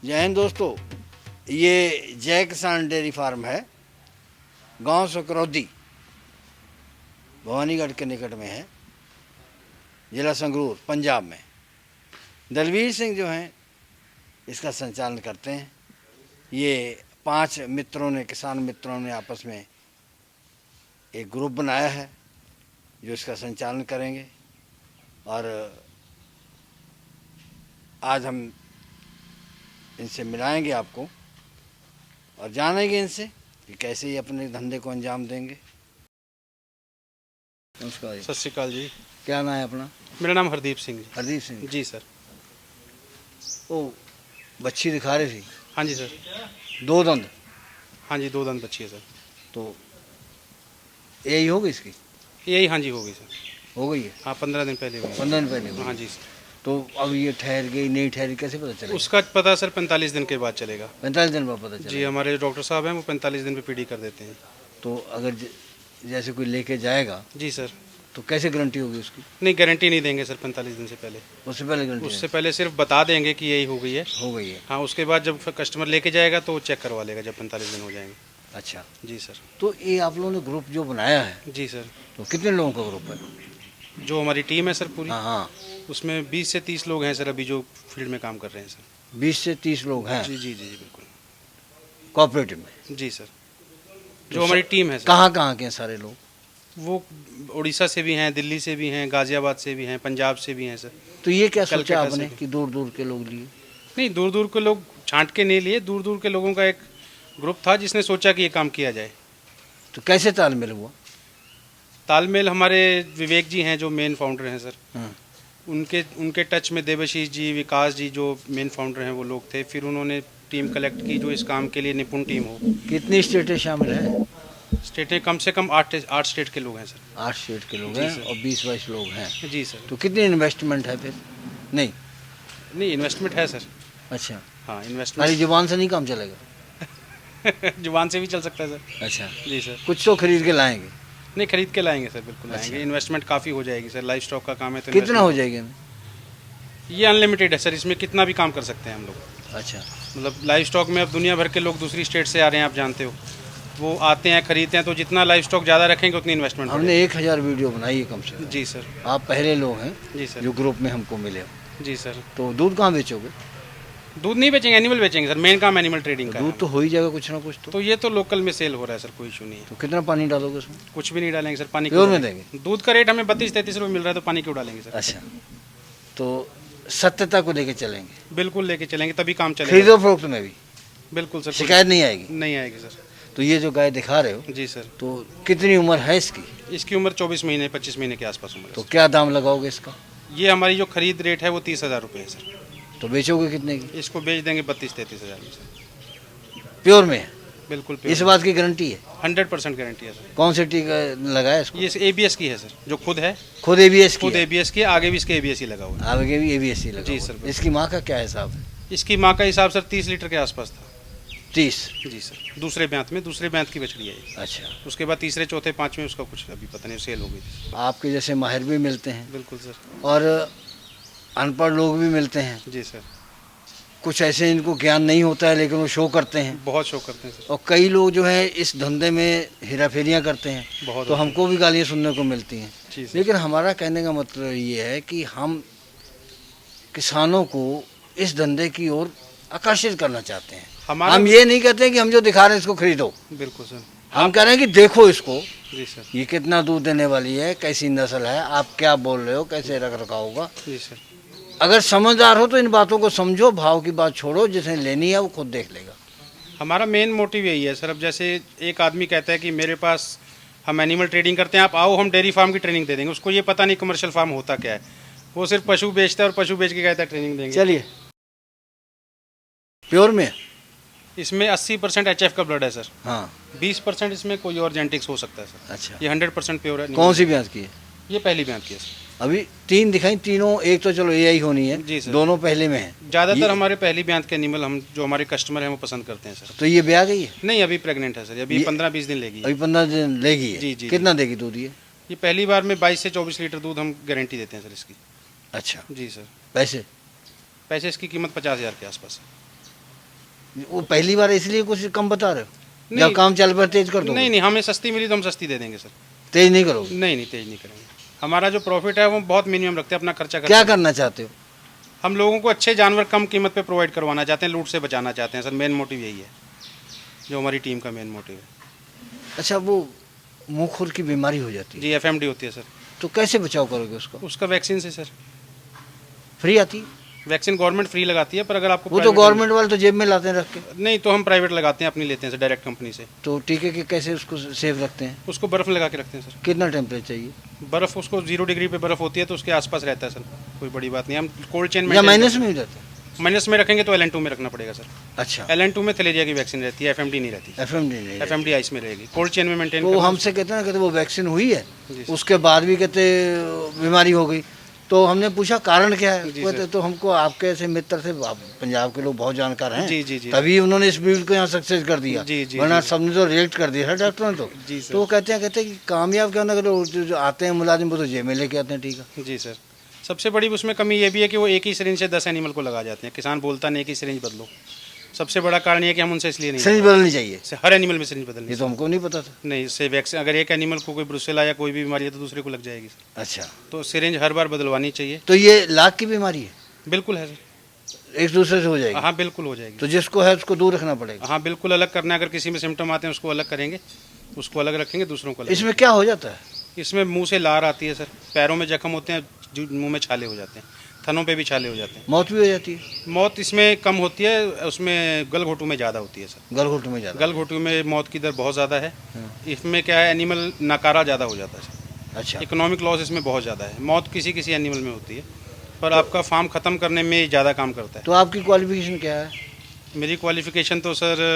जय हिंद दोस्तों, ये जय किसान डेयरी फार्म है। गांव सकरौदी भवानीगढ़ के निकट में है, जिला संगरूर, पंजाब में। दलवीर सिंह जो हैं इसका संचालन करते हैं। ये 5 मित्रों ने, किसान मित्रों ने आपस में एक ग्रुप बनाया है जो इसका संचालन करेंगे। और आज हम इनसे मिलाएंगे आपको और जानेंगे इनसे कि कैसे ये अपने धंधे को अंजाम देंगे। नमस्कार जी। सत श्री अकाल जी। क्या नाम है अपना? मेरा नाम हरदीप सिंह जी। हरदीप सिंह जी सर। ओ, बच्ची दिखा रही थी। हाँ जी सर। 2 दंद। हाँ जी, 2 दंत बच्ची है सर। तो यही होगी इसकी? यही हाँ जी हो गई सर। हो गई है? हाँ, 15 दिन पहले हुई। 15 दिन पहले हुई। हाँ जी सर। तो अब ये ठहर गई नहीं ठहरी कैसे पता चलेगा? उसका पता सर 45 दिन के बाद चलेगा। 45 दिन बाद पता चलेगा? जी, हमारे डॉक्टर साहब हैं, वो 45 दिन पे पीडी कर देते हैं। तो अगर जैसे कोई लेके जाएगा जी सर। तो कैसे गारंटी होगी उसकी? नहीं, गारंटी नहीं देंगे सर 45 दिन से पहले। उससे पहले गारंटी? उससे पहले सिर्फ बता देंगे कि यही हो गई है। हो गई है। हाँ, उसके बाद जब कस्टमर लेके जाएगा तो वो चेक करवा लेगा जब 45 दिन हो जाएंगे। अच्छा जी सर। तो ये आप लोगों ने ग्रुप जो बनाया है, जी सर। तो कितने लोगों का ग्रुप है? जो हमारी टीम है सर पूरी, हाँ हाँ, उसमें 20 से 30 लोग हैं सर अभी जो फील्ड में काम कर रहे हैं सर। 20 से 30 लोग हैं जी जी जी जी बिल्कुल। कोऑपरेटिव में? जी सर। जो हमारी टीम है सर। कहाँ कहाँ के हैं सारे लोग? वो उड़ीसा से भी हैं, दिल्ली से भी हैं, गाजियाबाद से भी हैं, पंजाब से भी हैं सर। तो ये क्या सोचा कलकत्ता आपने से भी। कि दूर दूर के लोग लिए? नहीं, दूर दूर के लोग छांट के नहीं लिए, दूर दूर के लोगों का एक ग्रुप था जिसने सोचा कि ये काम किया जाए। तो कैसे तालमेल हुआ? तालमेल हमारे विवेक जी हैं जो मेन फाउंडर हैं सर। हाँ। उनके टच में देवाशीष जी, विकास जी जो मेन फाउंडर हैं वो लोग थे। फिर उन्होंने टीम कलेक्ट की जो इस काम के लिए निपुण टीम हो। कितनी स्टेटें शामिल है? स्टेटें कम से कम 8 स्टेट के लोग हैं सर। 8 स्टेट के लोग जी हैं सर। और 20-22 लोग हैं। जी सर। तो कितनी इन्वेस्टमेंट है फिर? नहीं, इन्वेस्टमेंट है सर। अच्छा, हाँ, खाली इन्वेस्टमेंट जुबान से नहीं काम चलेगा? जुबान से भी चल सकता है सर। अच्छा, जी सर। कुछ तो खरीद के लाएंगे? नहीं, खरीद के लाएंगे सर, बिल्कुल अच्छा। लाएंगे। इन्वेस्टमेंट काफ़ी हो जाएगी सर, लाइफ स्टॉक का काम है तो कितना हो investment- जाएगी? ये अनलिमिटेड है सर, इसमें कितना भी काम कर सकते हैं हम लोग। अच्छा, मतलब लाइफ स्टॉक में अब दुनिया भर के लोग दूसरी स्टेट से आ रहे हैं, आप जानते हो। वो आते हैं, खरीदते हैं, तो जितना लाइफ स्टॉक ज़्यादा रखेंगे उतनी इन्वेस्टमेंट हमने 1000 वीडियो बनाई है कम से कम। जी सर। आप पहले लोग हैं जी सर। जो ग्रुप में हमको मिले हो। जी सर। तो दूध कहाँ बेचोगे? दूध नहीं बेचेंगे, एनिमल बेचेंगे सर। मेन काम एनिमल ट्रेडिंग का दूध है। तो हो ही जाएगा कुछ ना कुछ तो। तो ये तो लोकल में सेल हो रहा है सर, कोई इशू नहीं है। तो कितना पानी डालोगे उसमें? कुछ भी नहीं डालेंगे सर, पानी प्योर क्यों में डालेंगे? देंगे? दूध का रेट हमें 32-33 रुपये मिल रहा है, तो पानी क्यों डालेंगे सर? अच्छा, तो सत्यता को लेके चलेंगे, बिल्कुल लेके चलेंगे, तभी काम चलेगा। खरीदो फरोख्त में भी बिल्कुल सर। शिकायत नहीं आएगी? नहीं आएगी सर। तो ये जो गाय दिखा रहे हो, जी सर। तो कितनी उम्र है इसकी? इसकी उम्र 24 महीने 25 महीने के आसपास उम्र है तो सर। क्या दाम लगाओगे इसका? ये हमारी जो खरीद रेट है वो 30,000 रुपये है सर। तो बेचोगे कितने की? इसको बेच देंगे 32-33 हज़ार में सर। प्योर में है? बिल्कुल इस प्योर। बात की गारंटी है? 100% गारंटी है सर। कौन सी टीका लगाया इसको? ये ABS की है सर, जो खुद है। खुद ABS की खुद है? ABS की है, आगे भी इसके ABS ही लगा हुआ है। आगे भी ABS ही लगा जी हुआ सर, है। बिल्कुल। इसकी माँ का क्या हिसाब है? इसकी माँ का हिसाब सर 30 लीटर के आसपास था। 30? जी सर। दूसरे ब्यांत की बछड़ी है ये। अच्छा, उसके बाद तीसरे चौथे पाँचवें उसका कुछ अभी पता नहीं, सेल हो गई थी। आपके जैसे माहिर भी मिलते हैं बिल्कुल सर। और अनपढ़ लोग भी मिलते हैं। जी सर। कुछ ऐसे इनको ज्ञान नहीं होता है लेकिन वो शो करते हैं। बहुत शौक करते हैं सर। और कई लोग जो है इस धंधे में हेराफेरियाँ करते हैं, बहुत तो हमको भी गालियाँ सुनने को मिलती हैं। जी सर। लेकिन हमारा कहने का मतलब ये है कि हम किसानों को इस धंधे की ओर आकर्षित करना चाहते हैं। हमारा हम ये नहीं कहते हैं कि हम जो दिखा रहे हैं इसको खरीदो, बिल्कुल सर। हम कह रहे हैं कि देखो इसको, जी सर। ये कितना दूध देने वाली है, कैसी नस्ल है, आप क्या बोल रहे हो, कैसे रख रखाव होगा। जी सर। अगर समझदार हो तो इन बातों को समझो, भाव की बात छोड़ो, जिसे लेनी है वो खुद देख लेगा। हमारा मेन मोटिव यही है सर। अब जैसे एक आदमी कहता है कि मेरे पास हम एनिमल ट्रेडिंग करते हैं, आप आओ हम डेयरी फार्म की ट्रेनिंग दे देंगे। उसको ये पता नहीं कमर्शियल फार्म होता क्या है, वो सिर्फ पशु बेचता है और पशु बेच के कहता है ट्रेनिंग देंगे। चलिए, प्योर में? इसमें 80% HF का ब्लड है सर। हाँ। 20% इसमें कोई और जेनेटिक्स हो सकता है सर। अच्छा, ये 100% प्योर है। कौन सी भैंस की है? ये पहली ब्यांत की है सर। अभी 3 दिखाई, तीनों एक तो चलो एआई होनी है, जी सर। दोनों पहले में है। ज़्यादातर ये- हमारे पहली ब्यात के एनिमल हम जो हमारे कस्टमर हैं वो पसंद करते हैं सर। तो ये ब्याह गई है? नहीं, अभी प्रेग्नेंट है सर, अभी ये- 15-20 दिन लेगी। अभी 15 दिन लेगी है? जी, जी, कितना देगी दूध ये? ये पहली बार में 22 से 24 लीटर दूध हम गारंटी देते हैं सर इसकी। अच्छा, जी सर। पैसे? पैसे इसकी कीमत 50,000 के आसपास है। वो पहली बार इसलिए कुछ कम बता रहे हो? नहीं। जब काम चल पर तेज कर दो? नहीं नहीं, हमें सस्ती मिली तो हम सस्ती दे देंगे सर। तेज नहीं करोगे? नहीं नहीं, तेज नहीं करेंगे। हमारा जो प्रॉफिट है वो बहुत मिनिमम रखते हैं, अपना खर्चा क्या करते हैं। करना चाहते हो? हम लोगों को अच्छे जानवर कम कीमत पे प्रोवाइड करवाना चाहते हैं, लूट से बचाना चाहते हैं सर। मेन मोटिव यही है, जो हमारी टीम का मेन मोटिव है। अच्छा, वो मुंह खुर की बीमारी हो जाती है जी, एफएमडी होती है सर। तो कैसे बचाव करोगे उसको? उसका वैक्सीन से सर। फ्री आती है? वैक्सीन गवर्नमेंट फ्री लगाती है, पर अगर आपको वो तो private- गवर्नमेंट वाले तो जेब में लाते हैं रख के। नहीं, तो हम प्राइवेट लगाते हैं, अपनी लेते हैं सर, डायरेक्ट कंपनी से। तो टीके के कैसे उसको सेफ रखते हैं? उसको बर्फ़ में लगा के रखते हैं सर। कितना टेम्परेचर चाहिए? बर्फ़ उसको 0 डिग्री पे बर्फ़ होती है तो उसके आसपास रहता है सर, कोई बड़ी बात नहीं। हम कोल्ड चेन या माइनस में ही रहता है? माइनस में रखेंगे तो LN2 में रखना पड़ेगा सर। अच्छा, LN2 में थलेरिया की वैक्सीन रहती है, एफएमडी नहीं रहती। एफएमडी नहीं रहता। एफएमडी आइस में रहेगी, कोल्ड चेन में मेंटेन तो हमसे कहते हैं, कहते वो वैक्सीन हुई है, जी सर। उसके बाद भी कहते बीमारी हो गई। तो हमने पूछा कारण क्या है? जी कहते सर। तो हमको आपके ऐसे मित्र से, आप पंजाब के लोग बहुत जानकार हैं, जी, जी, जी। तभी उन्होंने इस बिल को यहाँ सक्सेस कर दिया, जी, जी, वरना जी। सबने तो रिएक्ट कर दिया है डॉक्टरों ने तो। जी सर। तो वो कहते हैं कि कामयाब क्या होना, जो आते हैं मुलाजिम वो तो जेब में लेके आते हैं टीका। जी सर। सबसे बड़ी उसमें कमी ये भी है कि वो एक ही सिरिंज से 10 एनिमल को लगा जाते हैं। किसान बोलता नहीं, एक ही सिरिंज बदलो। सबसे बड़ा कारण ये है कि हम उनसे इसलिए नहीं सिरिंज लगवाते। बदलनी चाहिए? से हर एनिमल में सिरिंज बदलनी ये तो हमको नहीं पता था। नहीं, इससे वैक्सीन अगर एक एनिमल को कोई ब्रुसेला या कोई भी बीमारी है तो दूसरे को लग जाएगी सर। अच्छा, तो सिरिंज हर बार बदलवानी चाहिए। तो ये लाख की बीमारी है, बिल्कुल है सर। एक दूसरे से हो जाएगी? हाँ, बिल्कुल हो जाएगी। तो जिसको है उसको दूर रखना पड़ेगा? हाँ, बिल्कुल अलग करना है। अगर किसी में सिम्टम आते हैं उसको अलग करेंगे, उसको अलग रखेंगे, दूसरों को अलग। इसमें क्या हो जाता है? इसमें मुंह से लार आती है सर, पैरों में जख्म होते हैं, मुंह में छाले हो जाते हैं, थनों पे भी छाले हो जाते हैं। मौत भी हो जाती है? मौत इसमें कम होती है, उसमें गलघोटू में ज़्यादा होती है सर। गलघोटू में ज़्यादा? गलघोटू में मौत की दर बहुत ज़्यादा है। इसमें क्या है, एनिमल नकारा ज़्यादा हो जाता है सर। अच्छा, इकोनॉमिक लॉस इसमें बहुत ज़्यादा है। मौत किसी किसी एनिमल में होती है, पर आपका फार्म ख़त्म करने में ज़्यादा काम करता है। तो आपकी क्वालिफिकेशन क्या है? मेरी क्वालिफिकेशन तो सर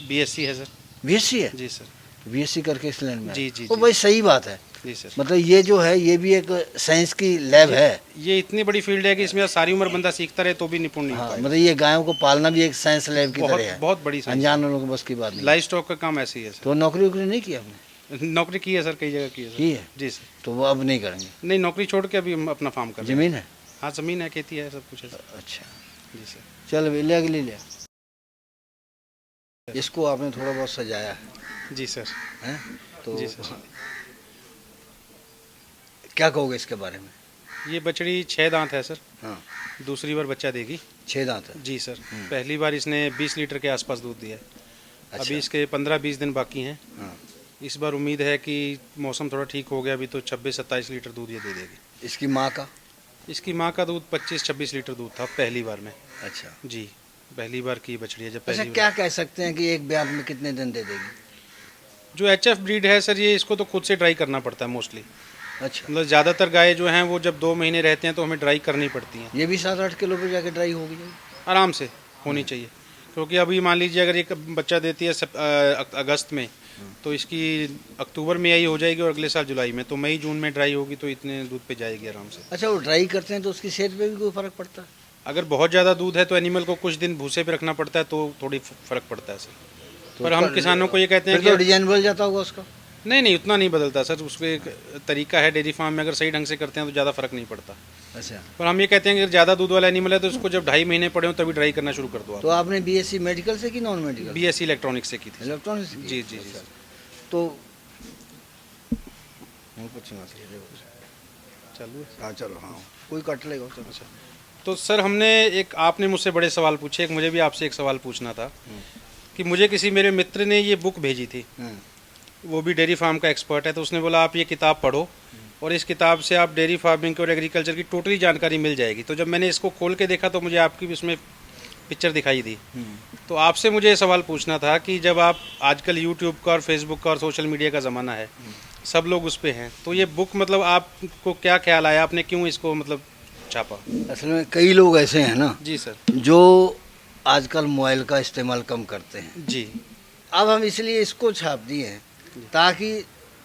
BSc है सर। बीएससी है? जी सर। बीएससी करके इस लाइन में? जी, जी, तो जी। भाई सही बात है, जी सर। मतलब ये जो है ये भी एक साइंस की लैब है। ये इतनी बड़ी फील्ड है कि इसमें सारी उम्र बंदा सीखता रहे तो भी निपुण नहीं हो हाँ, पाएगा। मतलब ये गायों को पालना भी एक साइंस लैब की बहुत तरह है, बहुत बड़ी साइंस। अनजान लोगों को बस की बात नहीं। लाइफ स्टॉक का काम ऐसे ही है सर। तो नौकरी वोकरी नहीं की आपने? नौकरी की है सर, कई जगह की है सर। की है? जी सर। तो वो अब नहीं करेंगे? नहीं, नौकरी छोड़ के अभी हम अपना फार्म कर रहे हैं। जमीन है? हाँ, ज़मीन है, खेती है, सब कुछ है सर। अच्छा, जी सर। चल अभी ले अगली ले। इसको आपने थोड़ा बहुत सजाया जी सर। है, तो जी सर। क्या कहोगे इसके बारे में? ये बछड़ी 6 दांत है सर, हाँ, दूसरी बार बच्चा देगी। 6 दांत है? जी सर। पहली बार इसने 20 लीटर के आसपास दूध दिया है। अच्छा। अभी इसके 15-20 दिन बाकी हैं। हाँ, इस बार उम्मीद है कि मौसम थोड़ा ठीक हो गया अभी तो 26-27 लीटर दूध ये दे देगी। इसकी माँ का? इसकी माँ का दूध 25-26 लीटर दूध था पहली बार में। अच्छा, जी, पहली बार की बछड़ी है जब अच्छा, पहली बार। क्या कह सकते हैं कि एक ब्याह में कितने दिन दे देगी? जो HF ब्रीड है सर, ये इसको तो खुद से ड्राई करना पड़ता है मोस्टली। अच्छा, मतलब ज़्यादातर गाय जो हैं वो जब 2 महीने रहते हैं तो हमें ड्राई करनी पड़ती हैं। ये भी 7-8 किलो पे जाके ड्राई होगी? आराम से होनी चाहिए, क्योंकि अभी मान लीजिए अगर एक बच्चा देती है अगस्त में, तो इसकी अक्टूबर में यही हो जाएगी और अगले साल जुलाई में, तो मई जून में ड्राई होगी तो इतने दूध पे जाएगी आराम से। अच्छा, वो ड्राई करते हैं तो उसकी सेहत पे भी कोई फर्क पड़ता है? अगर बहुत ज़्यादा दूध है तो एनिमल को कुछ दिन भूसे पे रखना पड़ता है तो थोड़ी फ़र्क पड़ता है सर। तो पर हम उसका किसानों को ये कहते हैं फिर तो कि डिजाइन बदल जाता होगा उसका? नहीं, उतना नहीं बदलता सर। उसका एक तरीका है डेयरी फार्म में, अगर सही ढंग से करते हैं तो ज़्यादा फ़र्क नहीं पड़ता। अच्छा, पर हम ये कहते हैं कि अगर ज़्यादा दूध वाला एनिमल है तो उसको जब 2.5 महीने पड़े हो तभी ड्राई करना शुरू कर दो आप। तो आपने बीएससी मेडिकल से की नॉन मेडिकल? BSc इलेक्ट्रॉनिक्स से की थी। इलेक्ट्रॉनिक्स? जी, जी, जी। तो चालू है। हाँ चलो, हाँ कोई कट लेगा चलो। तो सर हमने एक, आपने मुझसे बड़े सवाल पूछे, एक मुझे भी आपसे एक सवाल पूछना था कि मुझे किसी मेरे मित्र ने ये बुक भेजी थी, वो भी डेयरी फार्म का एक्सपर्ट है, तो उसने बोला आप ये किताब पढ़ो और इस किताब से आप डेयरी फार्मिंग और एग्रीकल्चर की टोटली जानकारी मिल जाएगी। तो जब मैंने इसको खोल के देखा तो मुझे आपकी भी उसमें पिक्चर दिखाई दी। तो आपसे मुझे ये सवाल पूछना था कि जब आप आजकल यूट्यूब का और फेसबुक का और सोशल मीडिया का ज़माना है, सब लोग उस पर हैं, तो ये बुक मतलब आपको क्या ख्याल आया, आपने क्यों इसको मतलब छापा? असल में कई लोग ऐसे हैं ना जी सर। जो आजकल मोबाइल का इस्तेमाल कम करते हैं। जी अब हम इसलिए इसको छाप दिए हैं ताकि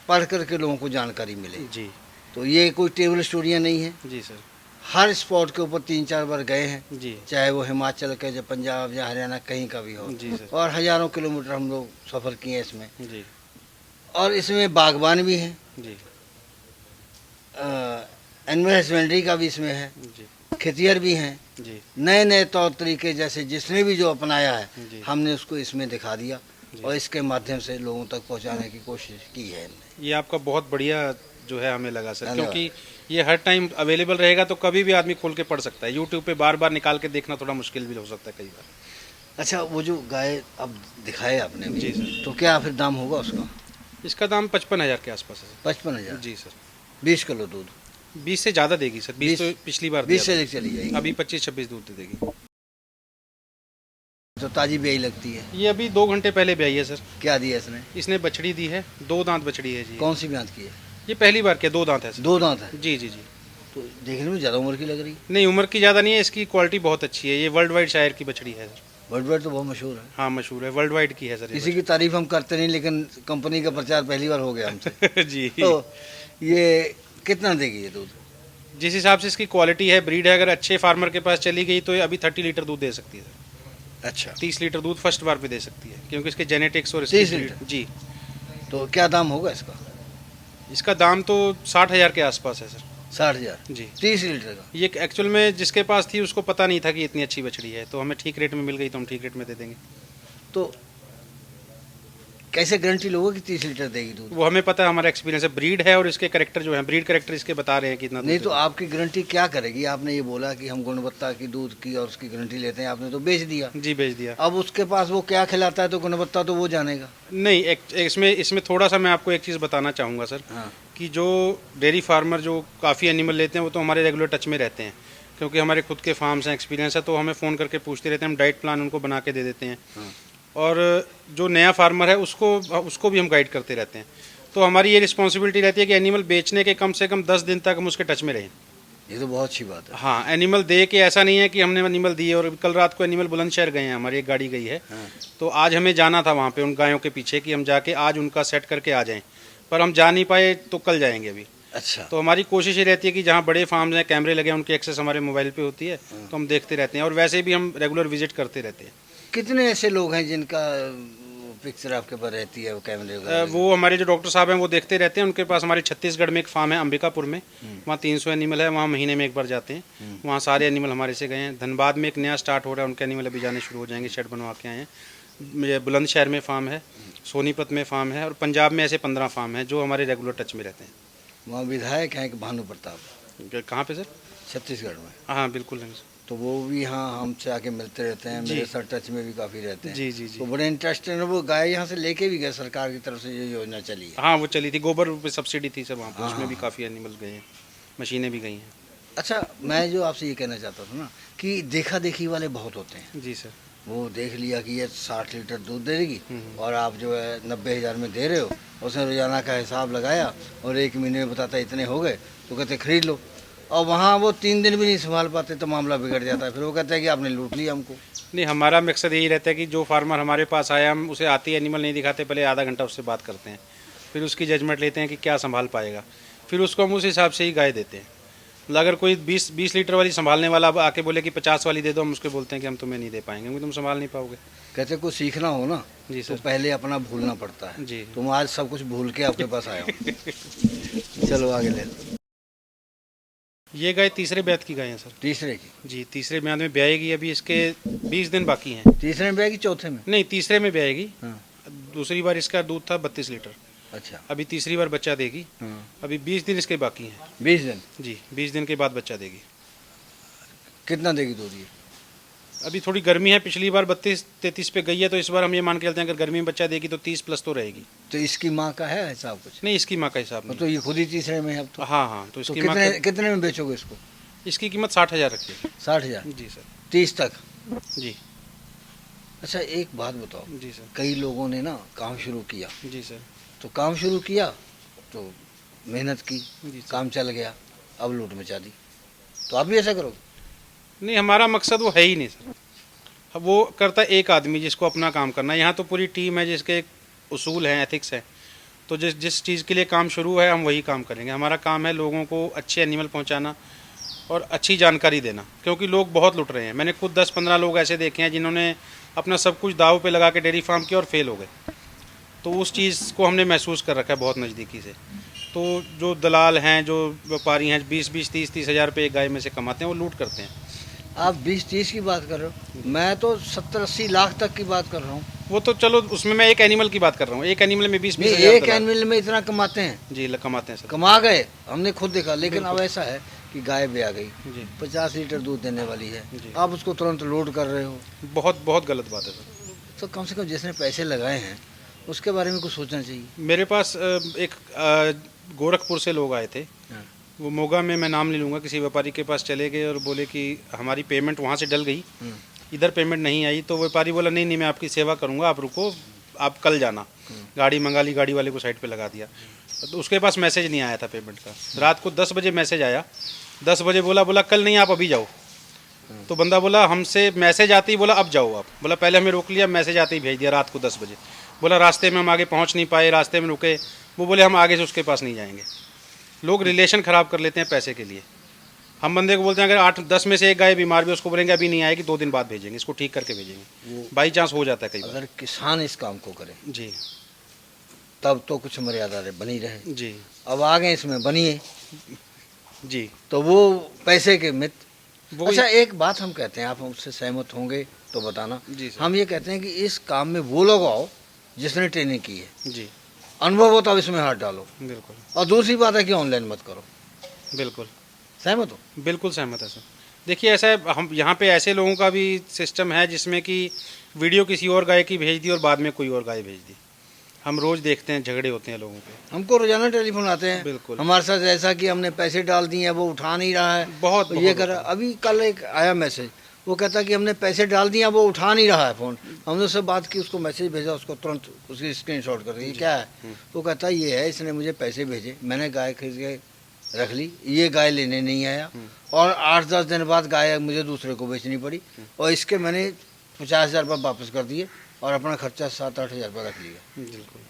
पढ़ करके लोगों को जानकारी मिले। जी। तो ये कोई टेबल स्टोरियाँ नहीं है, जी सर। हर स्पॉट के ऊपर 3-4 बार गए हैं, जी चाहे वो हिमाचल के, या पंजाब या हरियाणा कहीं का भी हो, जी सर। और हज़ारों किलोमीटर हम लोग सफ़र किए हैं इसमें। जी और इसमें बागबान भी हैं, जी एनिमल हस्बेंड्री का भी इसमें है, जी खेतिहर भी हैं। जी नए नए तौर तरीके जैसे जिसने भी जो अपनाया है, जी। हमने उसको इसमें दिखा दिया जी। और इसके माध्यम से लोगों तक पहुंचाने की कोशिश की है हमने। ये आपका बहुत बढ़िया जो है हमें लगा सर, धन्यवाद। क्योंकि ये हर टाइम अवेलेबल रहेगा तो कभी भी आदमी खोल के पढ़ सकता है। यूट्यूब पे बार बार निकाल के देखना थोड़ा मुश्किल भी हो सकता है कई बार। अच्छा, वो जो गाय अब दिखाए आपने भी, जी सर। तो क्या फिर दाम होगा उसका? इसका दाम 55,000 के आसपास है 55,000, सर। जी सर। 20 किलो दूध? 20 से ज़्यादा देगी सर, 20 तो 20 पिछली बार 20 से दिया अधिक चली जाएगी, था। अभी 25-26 दूध दे देगी। तो ताजी ब्याई लगती है। ये अभी 2 घंटे पहले ब्याई है सर। क्या दिया इसने? इसने बछड़ी दी है, 2 दांत बछड़ी है जी। कौन सी ब्यात की है? ये पहली बार क्या 2 दांत है सर। 2 दांत है? जी जी जी। तो देखने में ज़्यादा उम्र की लग रही है। नहीं, उम्र की ज़्यादा नहीं है, इसकी क्वालिटी बहुत अच्छी है। ये वर्ल्ड वाइड शायर की बछड़ी है सर। बर्ड तो बहुत मशहूर है, हाँ मशहूर है, वर्ल्ड वाइड की है सर ये किसी की तारीफ हम करते नहीं, लेकिन कंपनी का प्रचार पहली बार हो गया हमसे। बछड़ी। जी। तो ये कितना देगी ये दूध? जिस हिसाब से इसकी क्वालिटी है, ब्रीड है, अगर अच्छे फार्मर के पास चली गई तो ये अभी 30 लीटर दूध दे सकती है सर। अच्छा, 30 लीटर दूध फर्स्ट बार पे दे सकती है, क्योंकि इसके जेनेटिक्स और इसकी 30 breed- लीटर? जी। तो क्या दाम होगा इसका? इसका दाम तो 60,000 के आसपास है सर। 60,000? जी। 30 लीटर का? ये एक्चुअल में जिसके पास थी उसको पता नहीं था कि इतनी अच्छी बछड़ी है, तो हमें ठीक रेट में मिल गई तो हम ठीक रेट में दे देंगे। तो कैसे गारंटी लोगे कि 30 लीटर देगी दूध? वो हमें पता है, हमारा एक्सपीरियंस है, ब्रीड है और इसके करेक्टर जो है, ब्रीड करेक्टर इसके बता रहे हैं कितना दूध नहीं तो देगी। आपकी गारंटी क्या करेगी? आपने ये बोला कि हम गुणवत्ता की दूध की और उसकी गारंटी लेते हैं, आपने तो बेच दिया। जी बेच दिया। अब उसके पास वो क्या खिलाता है तो गुणवत्ता तो वो जानेगा। नहीं, इसमें इसमें थोड़ा सा मैं आपको एक चीज़ बताना चाहूँगा सर, हाँ, कि जो डेयरी फार्मर जो काफ़ी एनिमल लेते हैं वो तो हमारे रेगुलर टच में रहते हैं, क्योंकि हमारे खुद के फार्म्स हैं, एक्सपीरियंस है, तो हमें फ़ोन करके पूछते रहते हैं, हम डाइट प्लान उनको बना के दे देते हैं। हाँ। और जो नया फार्मर है उसको भी हम गाइड करते रहते हैं। तो हमारी ये रिस्पॉन्सिबिलिटी रहती है कि एनिमल बेचने के कम से कम 10 दिन तक हम उसके टच में रहें। ये तो बहुत अच्छी बात है। हाँ, एनिमल दे के ऐसा नहीं है कि हमने एनिमल दिए और कल रात को एनिमल बुलंदशहर गए हैं, हमारी एक गाड़ी गई है, हाँ। तो आज हमें जाना था वहाँ पे उन गायों के पीछे कि हम जाके आज उनका सेट करके आ जाएं, पर हम जा नहीं पाए तो कल जाएंगे अभी। अच्छा, तो हमारी कोशिश ये रहती है कि जहाँ बड़े फार्म्स हैं, कैमरे लगे हैं, उनकी एक्सेस हमारे मोबाइल पे होती है, तो हम देखते रहते हैं और वैसे भी हम रेगुलर विजिट करते रहते हैं। कितने ऐसे लोग हैं जिनका पिक्चर आपके पास रहती है, वो कैमरे वगैरह? वो हमारे जो डॉक्टर साहब हैं वो देखते रहते हैं। उनके पास हमारे छत्तीसगढ़ में एक फार्म है अंबिकापुर में, वहाँ 300 एनिमल है, वहाँ महीने में एक बार जाते हैं, वहाँ सारे एनिमल हमारे से गए हैं। धनबाद में एक नया स्टार्ट हो रहा है, उनके एनिमल अभी जाने शुरू हो जाएंगे, शेड बनवा के आए हैं। ये बुलंदशहर में फार्म है, सोनीपत में फार्म है और पंजाब में ऐसे 15 फार्म हैं जो हमारे रेगुलर टच में रहते हैं। वहाँ विधायक हैं कि भानु प्रताप, कहाँ पे सर? छत्तीसगढ़ में? हाँ बिल्कुल है। तो वो भी यहाँ हमसे आके मिलते रहते हैं, जी। मेरे साथ टच में भी काफ़ी रहते हैं। जी जी जी। तो बड़े इंटरेस्टेड है, वो गाय यहाँ से लेके भी गए, सरकार की तरफ से ये योजना चली है। हाँ वो चली थी, गोबर पे सब्सिडी थी सर वहाँ पर, हाँ, उसमें भी हाँ। काफ़ी एनिमल गए हैं, मशीनें भी गई हैं। अच्छा, मैं जो आपसे ये कहना चाहता था ना कि देखा देखी वाले बहुत होते हैं। जी सर। वो देख लिया कि ये 60 लीटर दूध दे देगी और आप जो है 90,000 में दे रहे हो, उसने रोजाना का हिसाब लगाया और 1 महीने में बताता इतने हो गए, तो कहते खरीद लो। और वहाँ वो 3 दिन भी नहीं संभाल पाते तो मामला बिगड़ जाता है, फिर वो कहते हैं कि आपने लूट लिया हमको। नहीं, हमारा मकसद यही रहता है कि जो फार्मर हमारे पास आया, हम उसे आती एनिमल नहीं दिखाते, पहले आधा घंटा उससे बात करते हैं, फिर उसकी जजमेंट लेते हैं कि क्या संभाल पाएगा, फिर उसको हम उस हिसाब से ही गाय देते हैं। मतलब अगर कोई 20 लीटर वाली संभालने वाला अब आके बोले कि 50 वाली दे दो, हम उसको बोलते हैं कि हम तुम्हें नहीं दे पाएंगे, क्योंकि तुम संभाल नहीं पाओगे। कहते कुछ सीखना हो ना जी तो सर। पहले अपना भूलना पड़ता है। जी। तुम आज सब कुछ भूल के आपके पास आए हो। चलो आगे ले लो। ये गाय तीसरे ब्यात की गाय है सर। तीसरे की? जी, तीसरे ब्यात में ब्याएगी, अभी इसके 20 दिन बाकी हैं। तीसरे में कि चौथे में? नहीं, तीसरे में ब्याएगी। हाँ। दूसरी बार इसका दूध था 32 लीटर, अच्छा। अभी तीसरी बार बच्चा देगी। हाँ। अभी 20 दिन इसके बाकी हैं। 20 दिन? जी, 20 दिन के बाद बच्चा देगी। कितना देगी दूध ये? अभी थोड़ी गर्मी है, पिछली बार 32-33 पे गई है, तो इस बार हम ये मान के चलते हैं अगर गर्मी में बच्चा देगी तो 30 प्लस तो रहेगी। तो इसकी माँ का है हिसाब कुछ? नहीं, इसकी माँ का हिसाब नहीं। तो ये खुद ही तीसरे में है अब तो। हाँ हाँ, तो तो इसकी माँ कितने में बेचोगे इसको? इसकी कीमत 60,000 रखी है। 60,000? जी सर। 30 तक? जी अच्छा, एक बात बताओ, जी सर। कई लोगों ने ना काम शुरू किया, जी सर। तो काम शुरू किया तो मेहनत की, जी सर। काम चल गया, अब लूट मचा दी, तो आप भी ऐसा करोगे? नहीं, हमारा मकसद वो है ही नहीं सर। अब वो करता है एक आदमी जिसको अपना काम करना है। यहाँ तो पूरी टीम है जिसके उसूल हैं, एथिक्स हैं, तो जिस जिस चीज़ के लिए काम शुरू है हम वही काम करेंगे। हमारा काम है लोगों को अच्छे एनिमल पहुंचाना और अच्छी जानकारी देना, क्योंकि लोग बहुत लुट रहे हैं। मैंने खुद 10-15 लोग ऐसे देखे हैं जिन्होंने अपना सब कुछ दाव पे लगा के डेयरी फार्म किया और फेल हो गए। तो उस चीज़ को हमने महसूस कर रखा है बहुत नज़दीकी से। तो जो दलाल हैं, जो व्यापारी हैं, 20-20, 30-30 हज़ार रुपये एक गाय में से कमाते हैं, वो लूट करते हैं। आप 20-30 की बात कर रहे हो, मैं तो 70-80 लाख तक की बात कर रहा हूँ। वो तो चलो, उसमें मैं एक एनिमल की बात कर रहा हूँ। एक एनिमल में 20-20 नहीं, हज़ार एक दलाल। एनिमल में इतना कमाते हैं? जी, कमाते हैं सर। कमा गए, हमने खुद देखा। लेकिन अब ऐसा है कि गाय भी आ गई, जी 50 लीटर दूध देने वाली है, जी। आप उसको तुरंत लोड कर रहे हो। बहुत बहुत गलत बात है सर। तो कम से कम जिसने पैसे लगाए हैं उसके बारे में कुछ सोचना चाहिए। मेरे पास एक गोरखपुर से लोग आए थे। हाँ। वो मोगा में, मैं नाम नहीं लूँगा, किसी व्यापारी के पास चले गए और बोले कि हमारी पेमेंट वहाँ से डल गई, इधर पेमेंट नहीं आई। तो व्यापारी बोला नहीं नहीं, मैं आपकी सेवा करूँगा, आप रुको, आप कल जाना। गाड़ी मंगा ली, गाड़ी वाले को साइड पे लगा दिया। तो उसके पास मैसेज नहीं आया था पेमेंट का। रात को 10 बजे मैसेज आया। 10 बजे बोला कल नहीं, आप अभी जाओ। तो बंदा बोला हमसे मैसेज आते ही बोला अब जाओ आप। बोला पहले हमें रोक लिया, मैसेज आते ही भेज दिया रात को 10 बजे। बोला रास्ते में हम आगे पहुंच नहीं पाए, रास्ते में रुके। वो बोले हम आगे से उसके पास नहीं जाएंगे। लोग रिलेशन ख़राब कर लेते हैं पैसे के लिए। हम बंदे को बोलते हैं अगर 8-10 में से एक गाय बीमार भी, उसको बोलेंगे अभी नहीं आएगी, 2 दिन बाद भेजेंगे, इसको ठीक करके भेजेंगे। बाई चांस हो जाता है कई बार। अगर किसान इस काम को करे जी तब तो कुछ मर्यादा बनी रहे। जी अब आ गए इसमें बनिए, जी। तो वो पैसे के मित्र। वो अच्छा, एक बात हम कहते हैं, आप उससे सहमत होंगे तो बताना। जी सर। हम ये कहते हैं कि इस काम में वो लोग आओ जिसने ट्रेनिंग की है, जी अनुभव हो तब इसमें हाथ डालो। बिल्कुल और दूसरी बात है कि ऑनलाइन मत करो। बिल्कुल सहमत हो? बिल्कुल सहमत है सर। देखिए ऐसा है, हम यहाँ पे ऐसे लोगों का भी सिस्टम है जिसमें कि वीडियो किसी और गाय की भेज दी और बाद में कोई और गाय भेज दी। हम रोज़ देखते हैं, झगड़े होते हैं लोगों के। हमको रोजाना टेलीफोन आते हैं, बिल्कुल। हमारे साथ ऐसा कि हमने पैसे डाल दिए हैं, वो उठा नहीं रहा है, बहुत ये बहुत कर रहा। अभी कल एक आया मैसेज, वो कहता कि हमने पैसे डाल दिए, वो उठा नहीं रहा है फ़ोन। हमने उससे बात की, उसको मैसेज भेजा, उसको तुरंत उसकी स्क्रीनशॉट कर दी, ये क्या है? वो कहता ये है, इसने मुझे पैसे भेजे, मैंने गाय खरीद के रख ली, ये गाय लेने नहीं आया, और 8-10 दिन बाद गाय मुझे दूसरे को बेचनी पड़ी, और इसके मैंने 50,000 रुपये वापस कर दिए और अपना खर्चा 7-8 हज़ार रुपये रख लिया। बिल्कुल।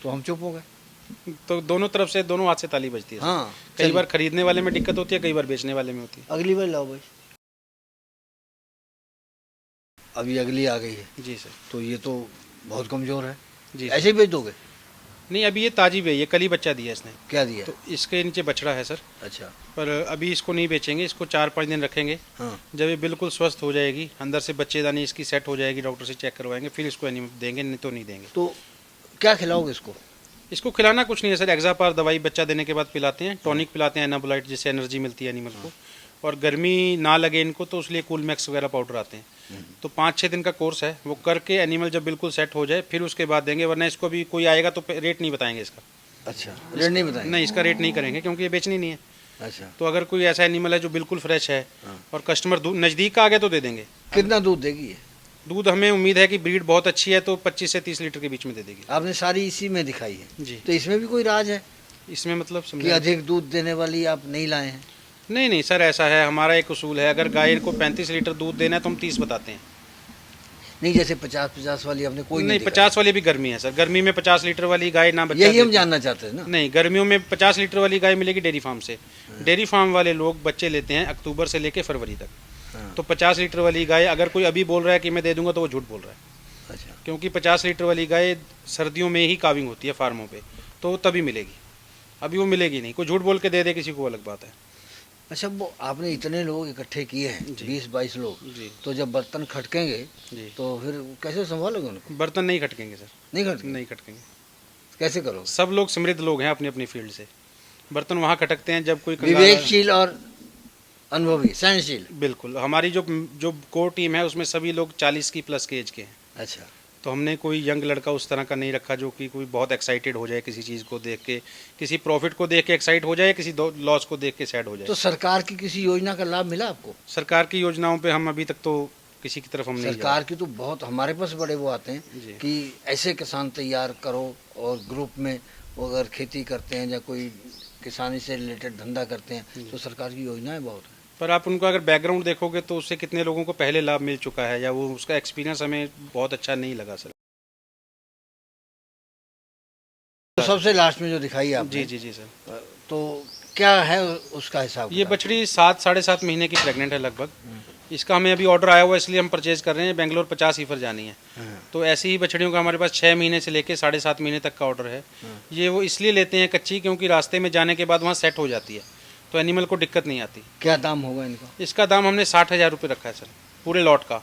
तो हम चुप हो गए। तो दोनों तरफ से, दोनों हाथ से ताली बजती है। हाँ, कई बार खरीदने वाले में दिक्कत होती है, कई बार बेचने वाले में होती है। अगली बार लाओ भाई। अभी अगली आ गई है, जी सर। तो ये तो बहुत कमज़ोर है, जी ऐसे ही बेच दोगे? नहीं, अभी ये ताजी भी है, ये कल ही बच्चा दिया इसने। क्या दिया? तो इसके नीचे बछड़ा है सर, अच्छा। पर अभी इसको नहीं बेचेंगे, इसको 4-5 दिन रखेंगे। हाँ। जब ये बिल्कुल स्वस्थ हो जाएगी, अंदर से बच्चेदानी इसकी सेट हो जाएगी, डॉक्टर से चेक करवाएंगे, फिर इसको देंगे, नहीं तो नहीं देंगे। तो क्या खिलाओगे इसको? इसको खिलाना कुछ नहीं है सर, एक्जापार दवाई बच्चा देने के बाद पिलाते हैं, टॉनिक पिलाते हैं एनाबोलाइट, जिससे एनर्जी मिलती है एनिमल को। और गर्मी ना लगे इनको तो उसलिए कूल मैक्स वगैरह पाउडर आते हैं। तो 5-6 दिन का कोर्स है, वो करके एनिमल जब बिल्कुल सेट हो जाए फिर उसके बाद देंगे, वरना इसको भी कोई आएगा तो रेट नहीं बताएंगे इसका। अच्छा, रेट नहीं बताएंगे? नहीं, इसका रेट नहीं करेंगे क्योंकि ये बेचनी नहीं है। अच्छा। तो अगर कोई ऐसा एनिमल है जो बिल्कुल फ्रेश है और कस्टमर नज़दीक का आ गए तो दे देंगे। कितना दूध देगी ये? दूध हमें उम्मीद है कि ब्रीड बहुत अच्छी है तो 25 से 30 लीटर के बीच में दे देगी। आपने सारी इसी में दिखाई है जी। तो इसमें भी कोई राज है इसमें मतलब कि समझे? अधिक दूध देने वाली आप नहीं लाए हैं? नहीं नहीं सर, ऐसा है, हमारा एक उसूल है, अगर गाय को 35 लीटर दूध देना है तो हम 30 बताते हैं। नहीं, जैसे 50-50 वाली आपने कोई नहीं, दिखाई। 50 वाली भी गर्मी है सर, गर्मी में 50 लीटर वाली गाय ना बच्चा यही हम देती। जानना चाहते हैं ना। नहीं, गर्मियों में 50 लीटर वाली गाय मिलेगी डेयरी फार्म से। डेयरी फार्म वाले लोग बच्चे लेते हैं अक्टूबर से लेके फरवरी तक। हाँ। तो 50 लीटर वाली गाय अगर कोई अभी बोल रहा है कि मैं दे दूंगा तो वो झूठ बोल रहा है। अच्छा। क्योंकि 50 लीटर वाली गाय सर्दियों में ही काविंग होती है फार्मों पे, तो तभी मिलेगी, अभी वो मिलेगी नहीं। कोई झूठ बोल के दे दे किसी को, अलग बात है। अच्छा, वो आपने इतने लोग इकट्ठे किए हैं, 20-22 लोग, जी तो जब बर्तन खटकेंगे जी। तो फिर कैसे संभालोगे उनको? बर्तन नहीं खटकेंगे सर, नहीं खटकेंगे? नहीं खटकेंगे। कैसे करोगे? सब लोग समृद्ध लोग हैं अपनी अपनी फील्ड से। बर्तन वहाँ खटकते हैं जब कोई कंगाल- विवेकशील और अनुभवी, सहनशील। बिल्कुल, हमारी जो कोर टीम है उसमें सभी लोग 40 की प्लस के एज के हैं। अच्छा। तो हमने कोई यंग लड़का उस तरह का नहीं रखा जो कि कोई बहुत एक्साइटेड हो जाए किसी चीज़ को देख के, किसी प्रॉफिट को देख के एक्साइट हो जाए, किसी लॉस को देख के सैड हो जाए। तो सरकार की किसी योजना का लाभ मिला आपको? सरकार की योजनाओं पे हम अभी तक तो किसी की तरफ हम नहीं सरकार की तो बहुत, हमारे पास बड़े वो आते हैं जी। कि ऐसे किसान तैयार करो, और ग्रुप में वो अगर खेती करते हैं या कोई किसानी से रिलेटेड धंधा करते हैं तो सरकार की योजनाएं बहुत हैं। पर आप उनका अगर बैकग्राउंड देखोगे तो उससे कितने लोगों को पहले लाभ मिल चुका है, या वो उसका एक्सपीरियंस हमें बहुत अच्छा नहीं लगा सर। तो सबसे लास्ट में जो दिखाई आपने, जी जी जी सर। तो क्या है उसका हिसाब ये किताब? बछड़ी 7 साढ़े 7 महीने की प्रेग्नेंट है लगभग। इसका हमें अभी ऑर्डर आया हुआ है, इसलिए हम परचेज कर रहे हैं। बेंगलोर 50 ईफर जानी है। हाँ, तो ऐसी ही बछड़ियों का हमारे पास 6 महीने से लेके 7.5 महीने तक का ऑर्डर है। ये वो इसलिए लेते हैं कच्ची, क्योंकि रास्ते में जाने के बाद वहाँ सेट हो जाती है, तो एनिमल को दिक्कत नहीं आती। क्या दाम होगा इनका? इसका दाम हमने 60,000 रुपये रखा है सर, पूरे लॉट का।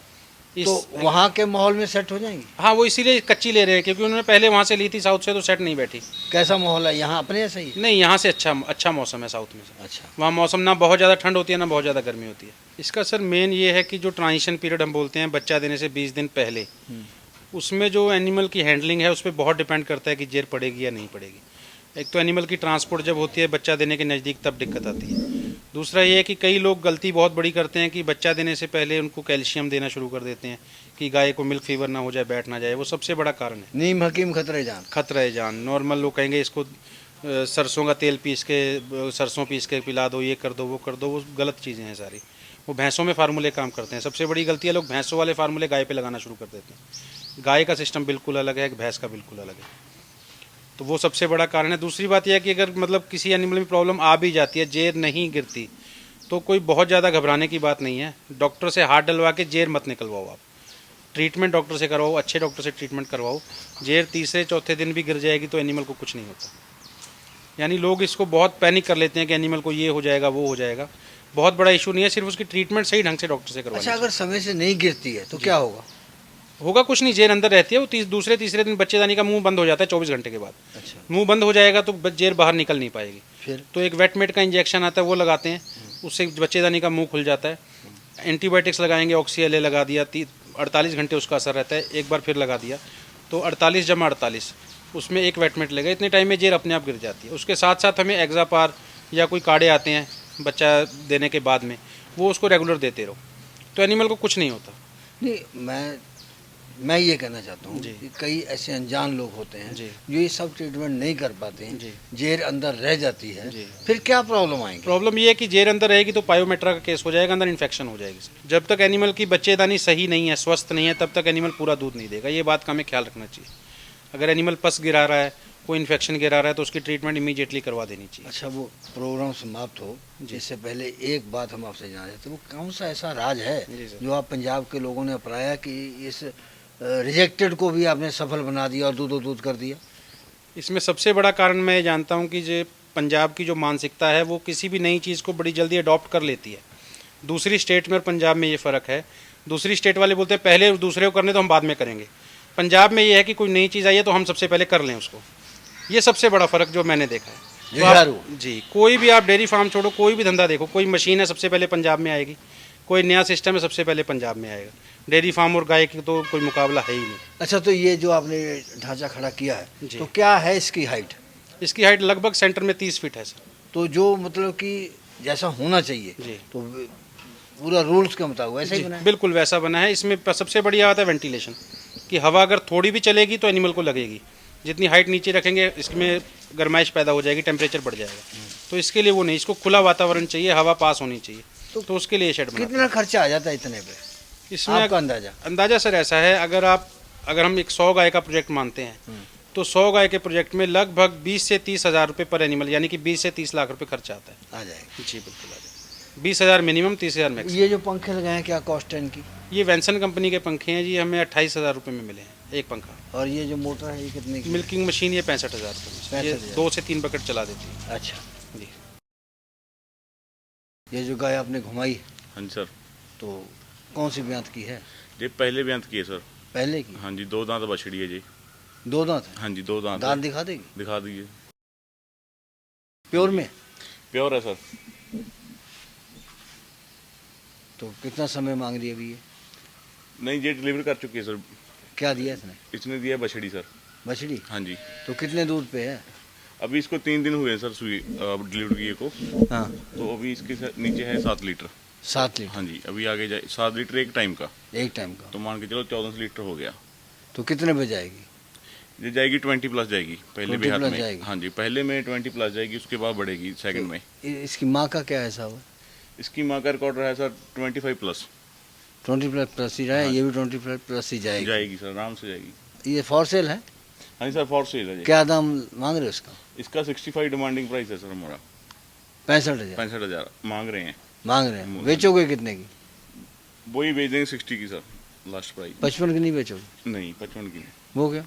तो वहाँ के माहौल में सेट हो जाएंगी? हाँ, वो इसीलिए कच्ची ले रहे हैं, क्योंकि उन्होंने पहले वहाँ से ली थी साउथ से, तो सेट नहीं बैठी। कैसा माहौल है यहाँ अपने ऐसा ही है? नहीं, यहाँ से अच्छा मौसम है साउथ में सर। अच्छा, वहाँ मौसम ना बहुत ज़्यादा ठंड होती है ना बहुत ज़्यादा गर्मी होती है। इसका सर मेन ये है कि जो ट्रांजिशन पीरियड हम बोलते हैं बच्चा देने से 20 दिन पहले, उसमें जो एनिमल की हैंडलिंग है उस पर बहुत डिपेंड करता है कि जेर पड़ेगी या नहीं पड़ेगी। एक तो एनिमल की ट्रांसपोर्ट जब होती है बच्चा देने के नज़दीक, तब दिक्कत आती है। दूसरा ये है कि कई लोग गलती बहुत बड़ी करते हैं कि बच्चा देने से पहले उनको कैल्शियम देना शुरू कर देते हैं कि गाय को मिल्क फीवर ना हो जाए, बैठ ना जाए। वो सबसे बड़ा कारण है। नीम हकीम खतरे जान। खतरा है जान। नॉर्मल लोग कहेंगे इसको सरसों का तेल पीस के, सरसों पीस के पिला दो, ये कर दो, वो कर दो। वो गलत चीज़ें हैं सारी। वो भैंसों में फार्मूले काम करते हैं। सबसे बड़ी गलती है लोग भैंसों वाले फार्मूले गाय पे लगाना शुरू कर देते हैं। गाय का सिस्टम बिल्कुल अलग है, भैंस का बिल्कुल अलग है। तो वो सबसे बड़ा कारण है। दूसरी बात यह है कि अगर मतलब किसी एनिमल में प्रॉब्लम आ भी जाती है, जेर नहीं गिरती, तो कोई बहुत ज़्यादा घबराने की बात नहीं है। डॉक्टर से हाथ डलवा के जेर मत निकलवाओ आप। ट्रीटमेंट डॉक्टर से करवाओ, अच्छे डॉक्टर से ट्रीटमेंट करवाओ। जेर तीसरे चौथे दिन भी गिर जाएगी तो एनिमल को कुछ नहीं होता। यानी लोग इसको बहुत पैनिक कर लेते हैं कि एनिमल को ये हो जाएगा, वो हो जाएगा। बहुत बड़ा इशू नहीं है, सिर्फ उसकी ट्रीटमेंट सही ढंग से डॉक्टर से करवानी अच्छा, अगर समय से नहीं गिरती है तो क्या होगा? होगा कुछ नहीं। जेर अंदर रहती है, वो दूसरे तीसरे दिन बच्चेदानी का मुंह बंद हो जाता है 24 घंटे के बाद। अच्छा, मुंह बंद हो जाएगा तो जेर बाहर निकल नहीं पाएगी। फिर तो एक वेटमेट का इंजेक्शन आता है, वो लगाते हैं, उससे बच्चेदानी का मुंह खुल जाता है। एंटीबायोटिक्स लगाएंगे, ऑक्सीएलए लगा दिया, 48 घंटे उसका असर रहता है। एक बार फिर लगा दिया तो 48 जमा 48, उसमें एक वेटमेट लगेगा। इतने टाइम में जेर अपने आप गिर जाती है। उसके साथ साथ हमें एग्जापार या कोई काढ़े आते हैं बच्चा देने के बाद में, वो उसको रेगुलर देते रहो, तो एनिमल को कुछ नहीं होता। नहीं, मैं ये कहना चाहता हूँ जी। कि कई ऐसे अनजान लोग होते हैं जी। जो ये सब ट्रीटमेंट नहीं कर पाते हैं, जी। जेर अंदर रह जाती है, जी। फिर क्या प्रॉब्लम आएगी? प्रॉब्लम ये है कि जेर अंदर रहेगी तो पायोमेट्रा का केस हो जाएगा, अंदर इन्फेक्शन हो जाएगी। जब तक एनिमल की बच्चेदानी सही नहीं है, स्वस्थ नहीं है, तब तक एनिमल पूरा दूध नहीं देगा। ये बात का हमें ख्याल रखना चाहिए। अगर एनिमल पस गिरा रहा है, कोई इन्फेक्शन गिरा रहा है, तो उसकी ट्रीटमेंट इमीडिएटली करवा देनी चाहिए। अच्छा, वो प्रोग्राम समाप्त हो इससे पहले एक बात हम आपसे जान रहे थे, वो कौन सा ऐसा राज जी है सर। जो आप पंजाब के लोगों ने अपनाया कि इस रिजेक्टेड को भी आपने सफल बना दिया और दूध कर दिया? इसमें सबसे बड़ा कारण मैं ये जानता हूँ कि जो पंजाब की जो मानसिकता है, वो किसी भी नई चीज़ को बड़ी जल्दी अडॉप्ट कर लेती है। दूसरी स्टेट में और पंजाब में ये फ़र्क है। दूसरी स्टेट वाले बोलते हैं पहले दूसरे को करने तो हम बाद में करेंगे। पंजाब में ये है कि कोई नई चीज़ आई है तो हम सबसे पहले कर लें उसको। ये सबसे बड़ा फ़र्क जो मैंने देखा है। जुझारू। जी, कोई भी आप डेयरी फार्म छोड़ो, कोई भी धंधा देखो, कोई मशीन है सबसे पहले पंजाब में आएगी, कोई नया सिस्टम है सबसे पहले पंजाब में आएगा। डेयरी फार्म और गाय की तो कोई मुकाबला है ही नहीं। अच्छा, तो ये जो आपने ढांचा खड़ा किया है, जी। तो क्या है इसकी हाइट? इसकी हाइट लगभग सेंटर में 30 फीट है सर। तो जो मतलब कि जैसा होना चाहिए, जी। तो पूरा रूल्स के मुताबिक वैसे ही जी, बना है? बिल्कुल वैसा बना है। इसमें सबसे बढ़िया बात है वेंटिलेशन, कि हवा अगर थोड़ी भी चलेगी तो एनिमल को लगेगी। जितनी हाइट नीचे रखेंगे इसमें गर्माइश पैदा हो जाएगी, टेम्परेचर बढ़ जाएगा। तो इसके लिए वो नहीं, इसको खुला वातावरण चाहिए, हवा पास होनी चाहिए। तो उसके लिए शेड बना। कितना खर्चा आ जाता है इतने पे, इसमें आपका अंदाजा? अंदाजा सर ऐसा है, अगर हम एक 100 गाय का प्रोजेक्ट मानते हैं, तो 100 गाय के प्रोजेक्ट में लगभग 20 से 30 हज़ार रुपये पर एनिमल, यानी कि 20 से 30 लाख रुपये खर्चा आता है। आ जाएगा। जी बिल्कुल आ जाएगा। 20,000 मिनिमम, 30,000 मैक्सिमम। ये जो पंखे लगाए हैं, क्या कॉस्ट है इनकी? ये वेंसन कंपनी के पंखे हैं जी, हमें 28,000 रुपये में मिले हैं एक पंखा। और ये जो मोटर है ये कितने की? मिल्किंग मशीन ये 65,000 रुपये में, ये 65,000। 2 से 3 बकेट चला देती है। अच्छा, जी। ये जो गाय आपने घुमाई, हाँ जी सर, तो कौन सी ब्यांत की है? ये पहले ब्यांत की है सर। पहले की? हाँ जी, 2 दांत बछड़ी है जी। 2 दांत है? हाँ जी, 2 दांत दांत है। दिखा देगी? दिखा दीजिए। प्योर में? प्योर है सर। तो कितना समय मांग रही है अभी ये? नहीं, ये डिलीवर कर चुकी है सर। क्या दिया इसने? इसने दिया बछड़ी सर। बछड़ी? हाँ जी, तो कितने दूध पे है? अभी इसको 3 दिन हुए हैं सर सुई डिलीवर किए को। हाँ, तो अभी इसके नीचे है 7 लीटर। 7 लीटर हाँ जी, अभी आगे जाए 7 लीटर एक टाइम का, एक टाइम का? तो मान के चलो 14 लीटर हो गया। तो कितने पे जाएगी? ये जाएगी 20 प्लस जाएगी पहले 20 बेहात प्लस में। जाएगी। हाँ जी, पहले में 20 प्लस जाएगी, उसके बाद बढ़ेगी सेकंड में। इसकी माँ का क्या हिसाब है? इसकी माँ का रिकॉर्ड रहा है सर 25 प्लस 20 प्लस ही रहा है, हाँ। ये भी 20 प्लस ही जाएगी? जाएगी सर, आराम से जाएगी। ये फॉर सेल है? हाँ जी सर, फॉर सेल है जी। क्या दाम मांग रहे हो उसका? इसका 65 डिमांडिंग प्राइस है सर हमारा। 65,000 65,000 मांग रहे हैं। मांग रहे हैं। बेचोगे कितने की? वही बेच देंगे 60 की सर, लास्ट प्राइस। 55 की नहीं बेचोगे? नहीं 55 की नहीं। वो क्या?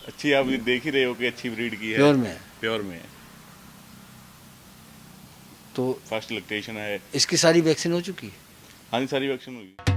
अच्छी, आप देख ही रहे हो कि अच्छी ब्रीड की है। प्योर में है। प्योर में है, तो फर्स्ट लैक्टेशन है। इसकी सारी वैक्सीन हो चुकी है? हाँ जी, सारी वैक्सीन होगी।